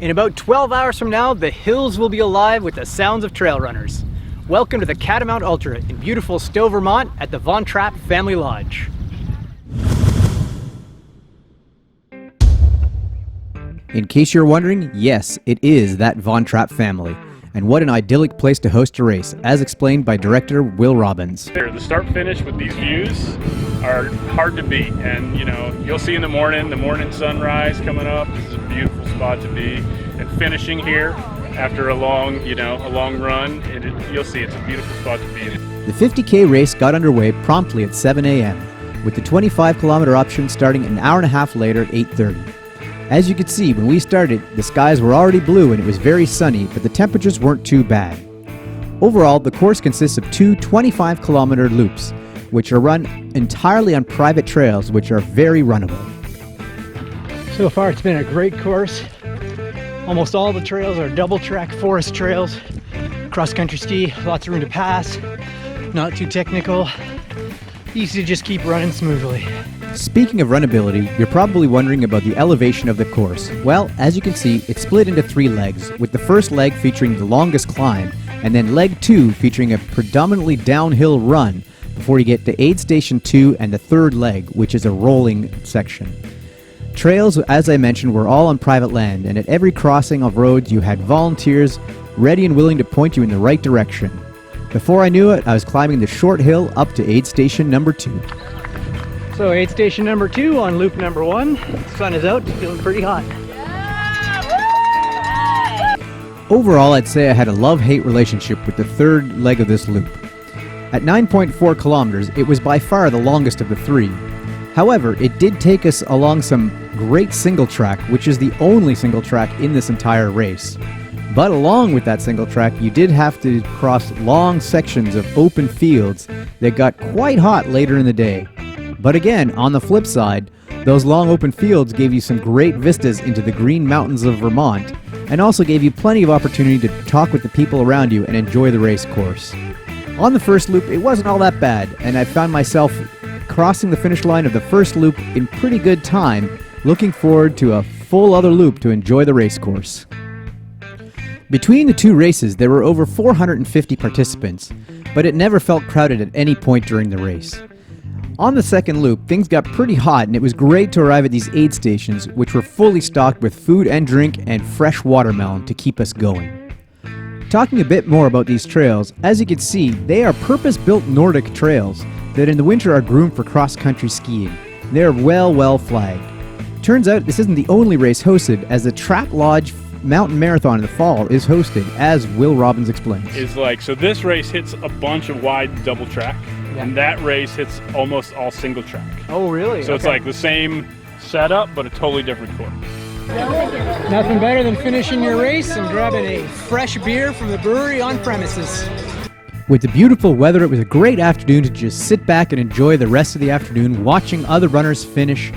In about 12 hours from now, the hills will be alive with the sounds of trail runners. Welcome to the Catamount Ultra in beautiful Stowe, Vermont at the Von Trapp Family Lodge. In case you're wondering, yes, it is that Von Trapp family. And what an idyllic place to host a race, as explained by director Will Robbins. The start finish with these views are hard to beat, and you'll see in the morning sunrise coming up. This is a beautiful spot to be, and finishing here after a long run, you'll see it's a beautiful spot to be in. The 50K race got underway promptly at 7 a.m., with the 25-kilometer option starting an hour and a half later at 8:30. As you could see, when we started, the skies were already blue and it was very sunny, but the temperatures weren't too bad. Overall, the course consists of two 25-kilometer loops, which are run entirely on private trails, which are very runnable. So far, it's been a great course. Almost all the trails are double-track forest trails, cross-country ski, lots of room to pass, not too technical, easy to just keep running smoothly. Speaking of runnability, you're probably wondering about the elevation of the course. Well, as you can see, it's split into 3 legs, with the first leg featuring the longest climb, and then leg 2 featuring a predominantly downhill run before you get to Aid Station 2 and the third leg, which is a rolling section. Trails, as I mentioned, were all on private land, and at every crossing of roads you had volunteers ready and willing to point you in the right direction. Before I knew it, I was climbing the short hill up to Aid Station number 2. So Aid Station number 2 on loop number 1. The sun is out, it's feeling pretty hot. Overall, I'd say I had a love-hate relationship with the third leg of this loop. At 9.4 kilometers, it was by far the longest of the 3. However, it did take us along some great single track, which is the only single track in this entire race. But along with that single track, you did have to cross long sections of open fields that got quite hot later in the day. But again, on the flip side, those long open fields gave you some great vistas into the green mountains of Vermont, and also gave you plenty of opportunity to talk with the people around you and enjoy the race course. On the first loop, it wasn't all that bad, and I found myself crossing the finish line of the first loop in pretty good time, looking forward to a full other loop to enjoy the race course. Between the 2 races, there were over 450 participants, but it never felt crowded at any point during the race. On the second loop, things got pretty hot, and it was great to arrive at these aid stations, which were fully stocked with food and drink and fresh watermelon to keep us going. Talking a bit more about these trails, as you can see, they are purpose-built Nordic trails that in the winter are groomed for cross-country skiing. They're well flagged. Turns out this isn't the only race hosted, as the Trapp Lodge Mountain Marathon in the fall is hosted, as Will Robbins explains. So this race hits a bunch of wide double track, and that race hits almost all single track. Oh, really? So It's like the same setup, but a totally different course. Nothing better than finishing your race and grabbing a fresh beer from the brewery on premises. With the beautiful weather, it was a great afternoon to just sit back and enjoy the rest of the afternoon watching other runners finish,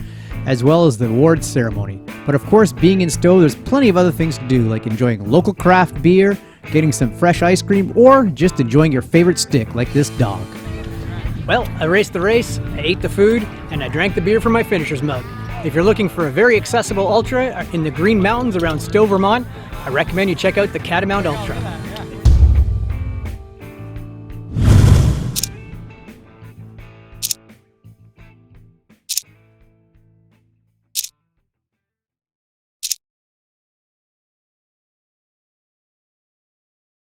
as well as the awards ceremony. But of course, being in Stowe, there's plenty of other things to do, like enjoying local craft beer, getting some fresh ice cream, or just enjoying your favorite stick, like this dog. Well, I raced the race, I ate the food, and I drank the beer from my finisher's mug. If you're looking for a very accessible ultra in the Green Mountains around Stowe, Vermont, I recommend you check out the Catamount Ultra.